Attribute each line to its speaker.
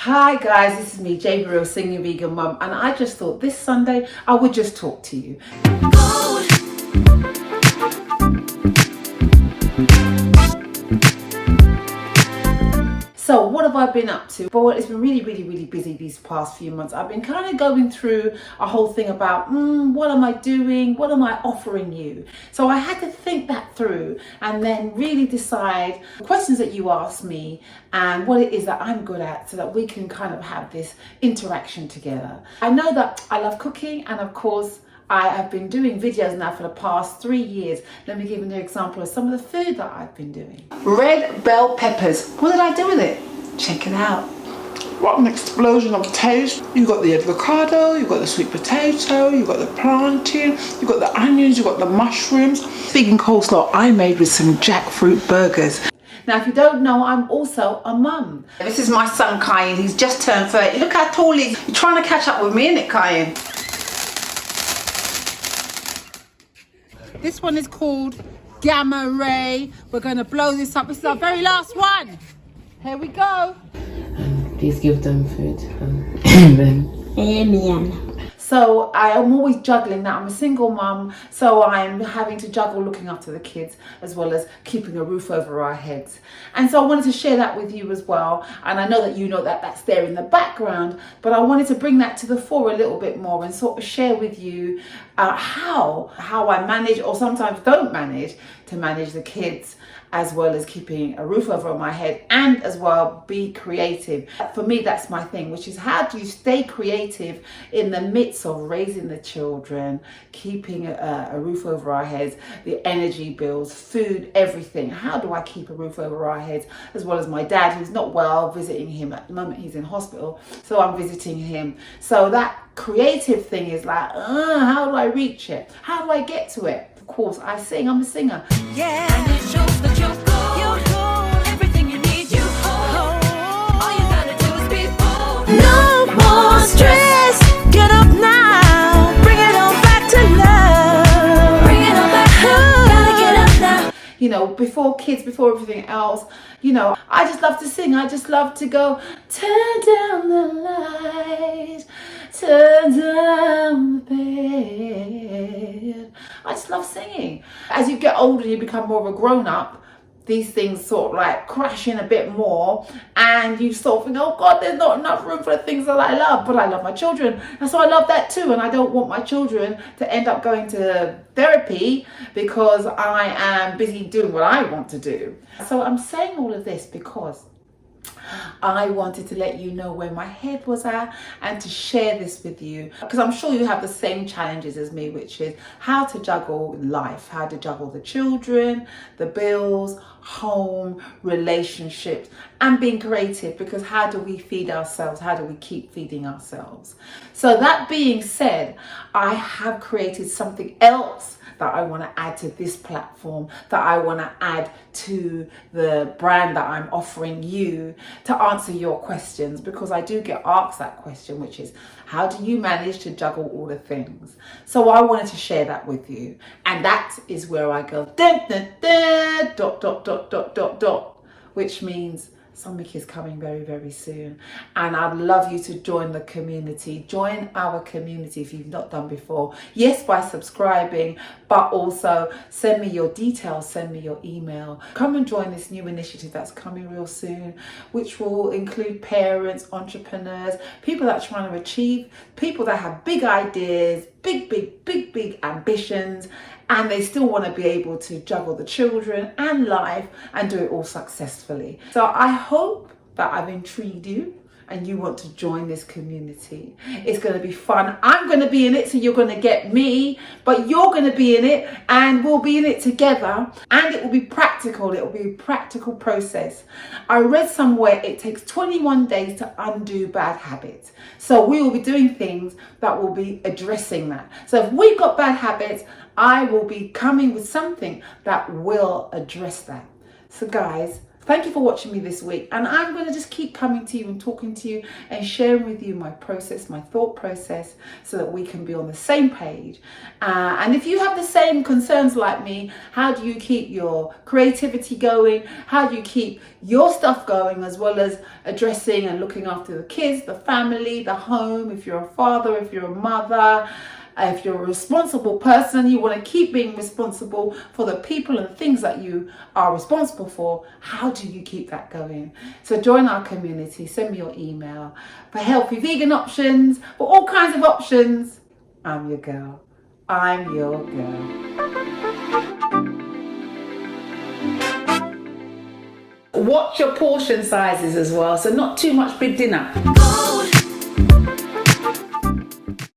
Speaker 1: Hi guys, this is me, Jay Real Singing Vegan Mum, and I just thought this Sunday I would just talk to you. So what have I been up to? Well, it's been really busy these past few months. I've been kind of going through a whole thing about what am I doing? What am I offering you? So I had to think that through and then really decide the questions that you asked me and what it is that I'm good at so that we can kind of have this interaction together. I know that I love cooking, and of course I have been doing videos now for the past 3 years. Let me give you an example of some of the food that I've been doing. Red bell peppers. What did I do with it? Check it out.
Speaker 2: What an explosion of taste. You've got the avocado, you've got the sweet potato, you've got the plantain, you've got the onions, you've got the mushrooms. Vegan coleslaw I made with some jackfruit burgers.
Speaker 1: Now, if you don't know, I'm also a mum. This is my son, Kyan. He's just turned 30. Look how tall he is. You're trying to catch up with me, innit, Kyan? This one is called Gamma Ray. We're going to blow this up. This is our very last one. Here we go.
Speaker 3: Please give them food. And then...
Speaker 1: So I am always juggling that. I'm a single mum, so I'm having to juggle looking after the kids as well as keeping a roof over our heads. And so I wanted to share that with you as well. And I know that you know that that's there in the background, but I wanted to bring that to the fore a little bit more and sort of share with you how I manage, or sometimes don't manage, to manage the kids as well as keeping a roof over my head, and as well be creative. For me, that's my thing, which is how do you stay creative in the midst of raising the children, keeping a roof over our heads, the energy bills, food, everything. How do I keep a roof over our heads, as well as my dad, who's not well, visiting him at the moment. He's in hospital, so I'm visiting him. So that creative thing is like, how do I reach it? How do I get to it? Of course, I sing. I'm a singer.
Speaker 4: Yeah, and it shows that you're gold. Everything you need, you hold. All you gotta do is be bold. No more stress. Get up now. Bring it on back to love. Bring it on back now. Gotta get up now.
Speaker 1: You know, before kids, before everything else, you know, I just love to sing. I just love to go, turn down the light, turn down the bed. I just love singing. As you get older, you become more of a grown-up. These things sort of like crash in a bit more, and you sort of think, oh God, there's not enough room for the things that I love, but I love my children. And so I love that too. And I don't want my children to end up going to therapy because I am busy doing what I want to do. So I'm saying all of this because I wanted to let you know where my head was at and to share this with you, because I'm sure you have the same challenges as me, which is how to juggle life, how to juggle the children, the bills, home, relationships, and being creative, because how do we feed ourselves? How do we keep feeding ourselves? So that being said, I have created something else that I want to add to this platform, that I want to add to the brand that I'm offering you to answer your questions, because I do get asked that question, which is, how do you manage to juggle all the things? So I wanted to share that with you. And that is where I go, dun, dun, dun, ... which means something is coming very soon, and I'd love you to join the community. Join our community if you've not done before. Yes, by subscribing, but also send me your details, send me your email. Come and join this new initiative that's coming real soon, which will include parents, entrepreneurs, people that are trying to achieve, people that have big ideas, big ambitions, and they still want to be able to juggle the children and life and do it all successfully. So I hope that I've intrigued you and you want to join this community. It's going to be fun. I'm going to be in it, so you're going to get me, but you're going to be in it and we'll be in it together, and it will be practical. It will be a practical process. I read somewhere it takes 21 days to undo bad habits. So we will be doing things that will be addressing that. So if we've got bad habits, I will be coming with something that will address that. So guys, Thank you for watching me this week, and I'm going to just keep coming to you and talking to you and sharing with you my process, my thought process, so that we can be on the same page. And if you have the same concerns like me, how do you keep your creativity going? How do you keep your stuff going, as well as addressing and looking after the kids, the family, the home, if you're a father, if you're a mother, if you're a responsible person, you want to keep being responsible for the people and things that you are responsible for. How do you keep that going? So join our community, send me your email for healthy vegan options, for all kinds of options. I'm your girl. I'm your girl. Watch your portion sizes as well, so not too much big dinner.